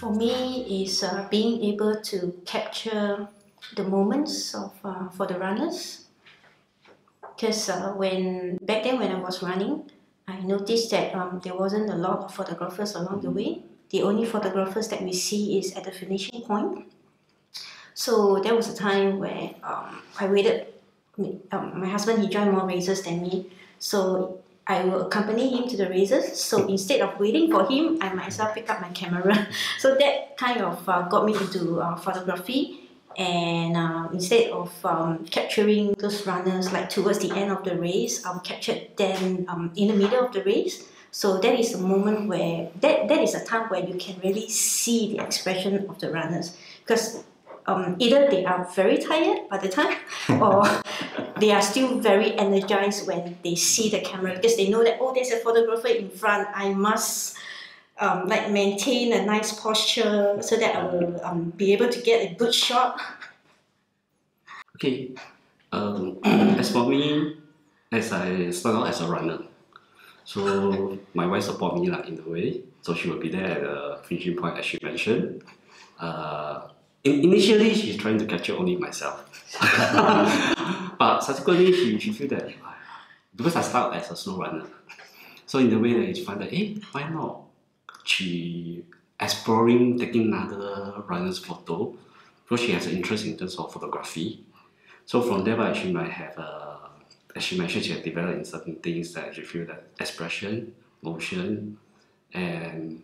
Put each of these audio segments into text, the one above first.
For me, is being able to capture the moments of for the runners. Because back then when I was running, I noticed that there wasn't a lot of photographers along the way. The only photographers that we see is at the finishing point. So there was a time where I waited. My husband, he joined more races than me, so I will accompany him to the races. So instead of waiting for him, I myself pick up my camera. So that kind of got me into photography. And instead of capturing those runners like towards the end of the race, I will capture them in the middle of the race. So that is a moment where that is a time where you can really see the expression of the runners, because either they are very tired by the time, or they are still very energized when they see the camera, because they know that, oh, there's a photographer in front. I must maintain a nice posture so that I will be able to get a good shot. Okay, as for me, as I start out as a runner, so my wife support me in a way. So she will be there at the finishing point, as she mentioned. Initially, she's trying to capture only myself, but subsequently she feel that because I start as a slow runner, so in the way that she find that, hey, why not she exploring taking another runner's photo, because she has an interest in terms of photography. So from there, she might have as she mentioned, she has developed in certain things that she feel that expression, motion, and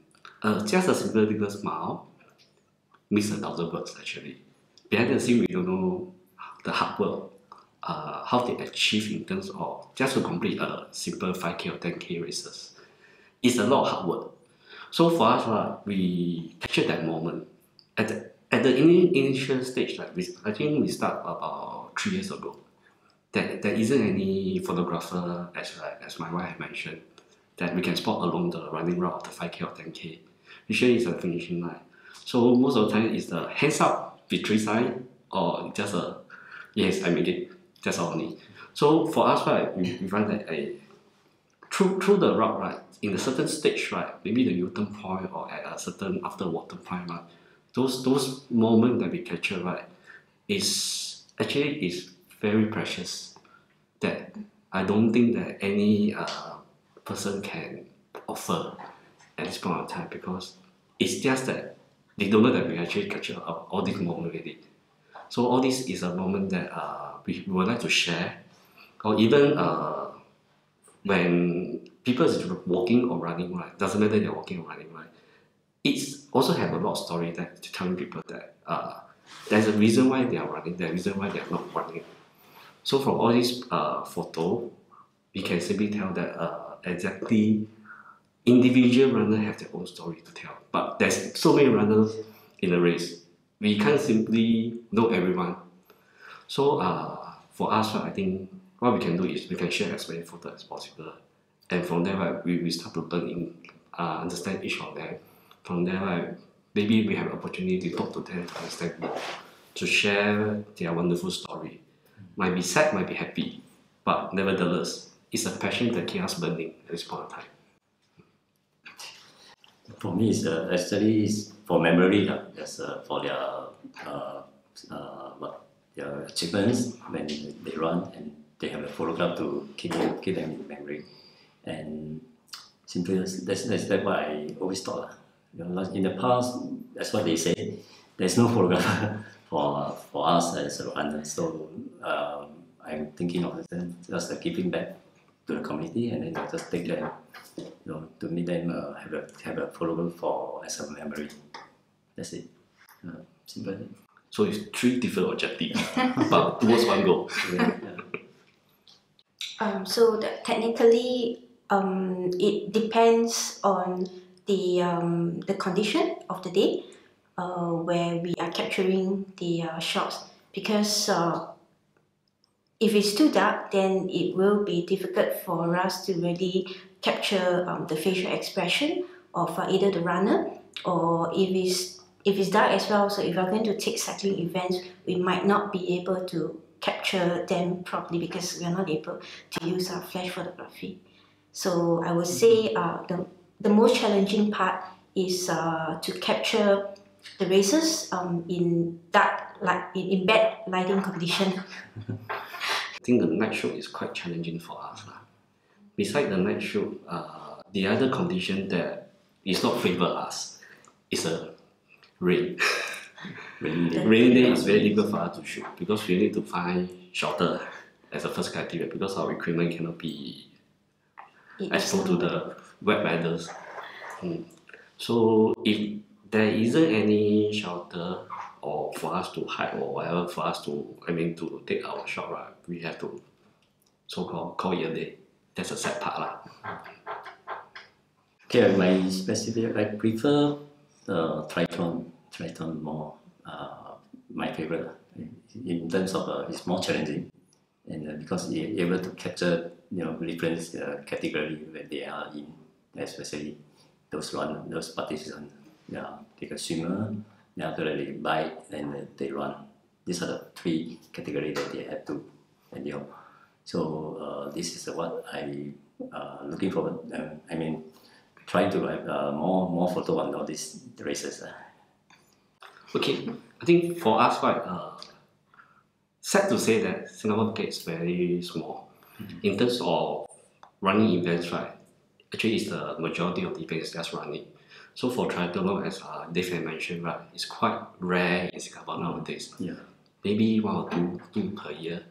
just a simple little smile means 1,000 words actually. Behind the scene, we don't know the hard work, how they achieve in terms of just to complete a simple 5K or 10K races. It's a lot of hard work. So for us, we capture that moment at the initial stage. I think we start about 3 years ago. There isn't any photographer, as my wife mentioned, that we can spot along the running route of the 5K or 10K. Usually it's a finishing line. So most of the time it's the hands up victory sign, or just a yes, I made it. That's all only. So for us, we find that through the route, in a certain stage, maybe the U-turn point or at a certain after water point, those moments that we capture, is very precious. That I don't think that any person can offer at this point of time, because it's just that they don't know that we actually capture all these moments already. So all this is a moment that we would like to share, or even when people is walking or running, doesn't matter they're walking or running, it's also have a lot of story that telling people that there's a reason why they are running, there's a reason why they are not running. So from all these photo, we can simply tell that exactly individual runners have their own story to tell. But there's so many runners in the race, we can't simply know everyone. So for us, I think what we can do is we can share as many photos as possible, and from there, we start to learn understand each of them. From there, maybe we have opportunity to talk to them, to understand more, to share their wonderful story. Might be sad, might be happy, but nevertheless, it's a passion that keeps us burning at this point of time. For me, it's actually for memory. For their achievements when they run, and they have a photograph to keep them in memory. And simply that's what I always thought. In the past, that's what they say. There's no photographer for us as a runner. So I'm thinking of just giving back to the community, and then just take them, to meet them, have a photograph as a memory. That's it. Simple. So it's 3 different objectives, but towards one goal. So technically, it depends on the condition of the day where we are capturing the shots, because if it's too dark, then it will be difficult for us to really capture the facial expression of either the runner, or if it's dark as well. So if we're going to take cycling events, we might not be able to capture them properly because we are not able to use our flash photography. So I would say the most challenging part is to capture the races in dark, like in bad lighting condition. I think the night shoot is quite challenging for us. Besides the night shoot, the other condition that is not favor us is a rain. Rainy day. Rainy day is very difficult for us to shoot because we need to find shelter as the first criteria because our equipment cannot be exposed to the wet weather. So if there isn't any shelter or for us to hide or whatever for us to to take our shot, right, we have to so-called call it a day. That's a sad part lah. Okay, my specific, I prefer triathlon more. My favorite in terms of it's more challenging, and because you're able to capture different category where they are in, especially those participants. Yeah, take a swimmer, then after that they bike, and they run. These are the three categories that they have to endure. So this is what I looking forward. Trying to have more photo on all these races. Okay, I think for us, right, sad to say that Singapore market is very small. In terms of running events, right, actually it's the majority of the events just running. So for triathlon, as Dave had mentioned, right, it's quite rare in Singapore nowadays. Yeah, Maybe one or two per year.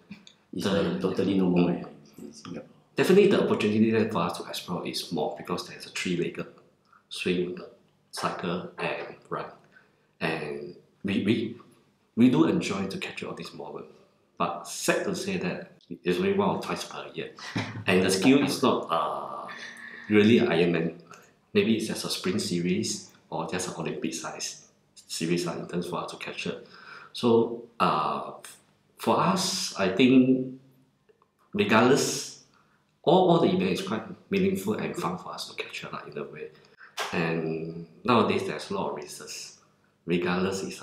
it's totally no more in Singapore. Definitely the opportunity there for us to explore is more because there's a three-legged swim, cycle and run. And we do enjoy to capture all these moments. But sad to say that it's only one or twice per year. And the skill is not really Ironman. Maybe it's just a sprint series or just an Olympic size series in terms for us to capture. So for us, I think regardless, all the event is quite meaningful and fun for us to capture in a way. And nowadays there's a lot of races. Regardless, it's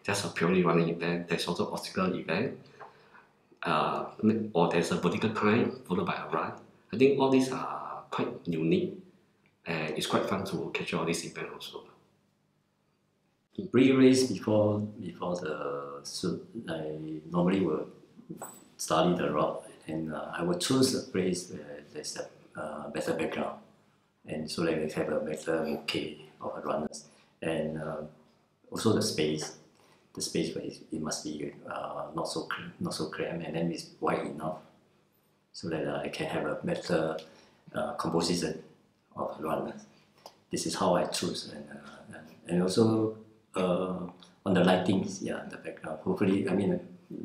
just a purely running event. There's also obstacle event, or there's a vertical climb followed by a run. I think all these are quite unique, and it's quite fun to capture all these events also. Pre-race before the shoot, I normally will study the route, and I will choose a place where there's a better background, and so that we have a better bouquet of runners, and also the space where it must be not so cramped, and then it's wide enough, so that I can have a better composition of runners. This is how I choose, and also on the lightings, the background. Hopefully,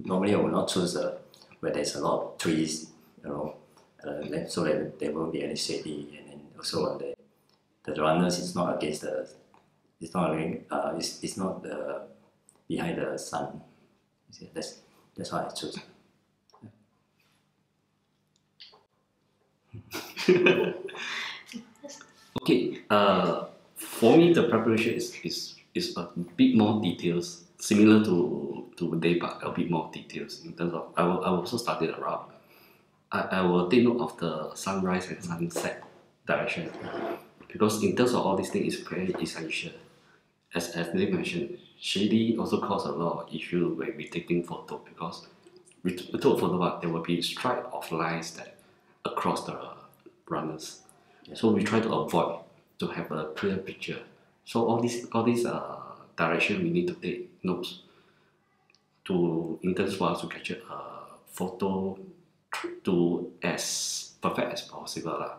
normally I will not choose where there's a lot of trees, so that there won't be any shady, and then also on the runners is not against it's not behind the sun. That's how I choose. Okay, for me the preparation is a bit more details, similar to Dave, but a bit more details in terms of I will also study the route. I will take note of the sunrise and sunset direction because in terms of all these things, it's very essential. As Dave mentioned, shady also cause a lot of issue when we taking photo because we took a photo, but there will be stripe of lines that across the runners. So we try to avoid to have a clear picture. So all these direction we need to take notes in terms for us to capture a photo to as perfect as possible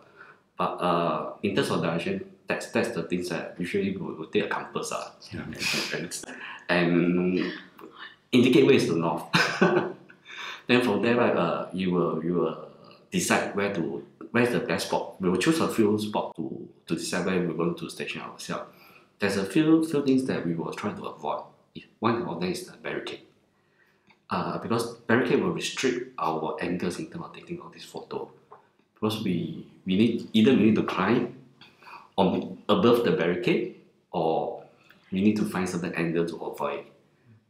But in terms of direction, that's the things that usually we will take a compass and indicate where is the north. Then from there, you will decide where's the best spot. We will choose a few spots to decide where we want to station ourselves. There's a few things that we will try to avoid. One of them is the barricade. Because barricade will restrict our angles in terms of taking all this photo. Because we need to climb above the barricade, or we need to find certain angle to avoid.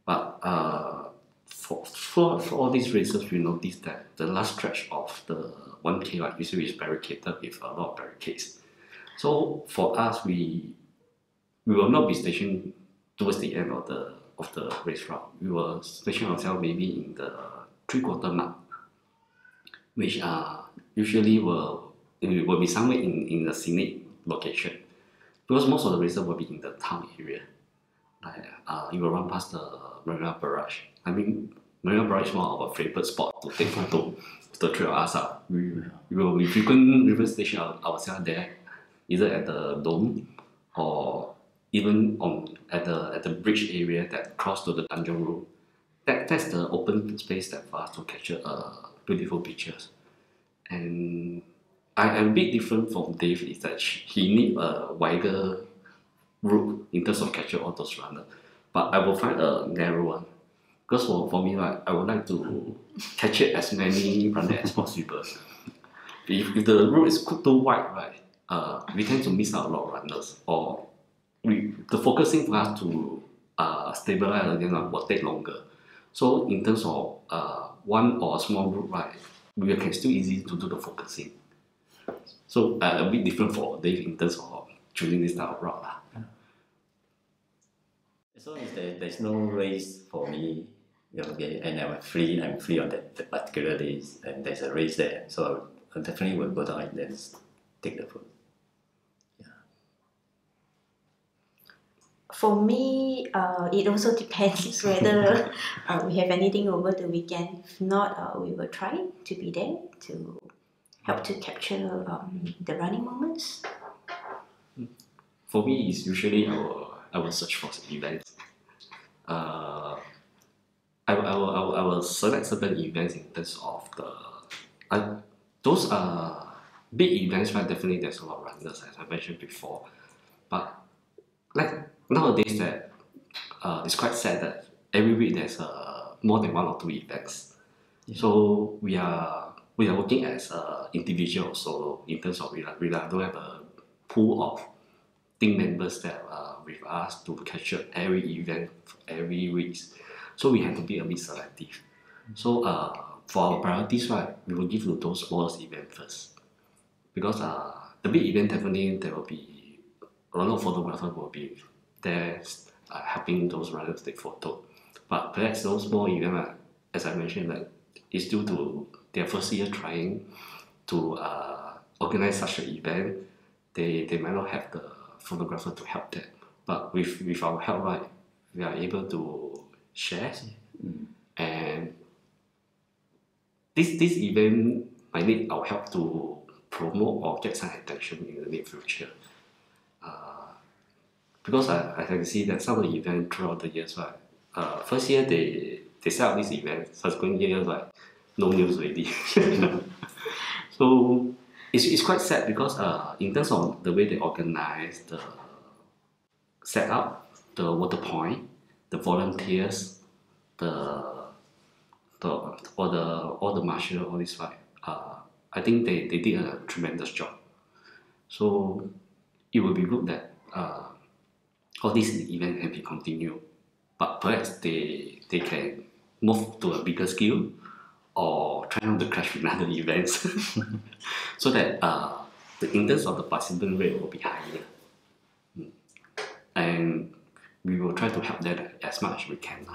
But for all these races, we noticed that the last stretch of the 1K usually is barricaded with a lot of barricades. So for us, we we will not be stationed towards the end of the race route. We will station ourselves maybe in the 3/4 mark, which usually will be somewhere in a scenic location, because most of the races will be in the town area. Like you will run past the Marina Barrage. I mean, Marina Barrage is one of our favorite spot to take photo. The three of us we will be frequent station ourselves there, either at the dome or even at the bridge area that cross to the Tanjong Road. That's the open space that for us to capture beautiful pictures. And I'm a bit different from Dave is that he need a wider route in terms of capture all those runners. But I will find a narrow one. Because for me, right, I would like to capture as many runners as possible. If the route is too wide, right, we tend to miss out a lot of runners. Or the focusing for us to stabilize again will take longer. So in terms of one or a small group, right, we can still easy to do the focusing. So a bit different for Dave in terms of choosing this type of route. As long as there's no race for me, okay, and I'm free on that particular days, and there's a race there, so I definitely will go down and then take the food. For me, it also depends whether we have anything over the weekend. If not, we will try to be there to help to capture the running moments. For me, it's usually I will search for events. I will select certain events in terms of those big events, right? Definitely, there's a lot of runners, as I mentioned before. But like nowadays, that it's quite sad that every week there's more than 1 or 2 events. Yeah. So we are working as individual or solo in terms of we don't have a pool of team members that are with us to capture every event every week. So we have to be a bit selective. So for our priorities, right, we will give to those smallest events first, because the big event definitely there will be a lot of photographers will be there helping those runners take photo. But perhaps those small events, as I mentioned, like it's due to their first year trying to organize such an event. They might not have the photographer to help them. But with our help, right, we are able to share. And this event might need our help to promote or get some attention in the near future. Because I can see that some of the events throughout the years, right, first year they set up this event, subsequent years, like no news already. So it's quite sad because in terms of the way they organize the setup, the water point, the volunteers, all the marshal, all this, right, I think they did a tremendous job. So it would be good that all these events can be continued, but perhaps they can move to a bigger scale or try not to clash with other events, so that in terms of the participant rate will be higher, and we will try to help them as much as we can.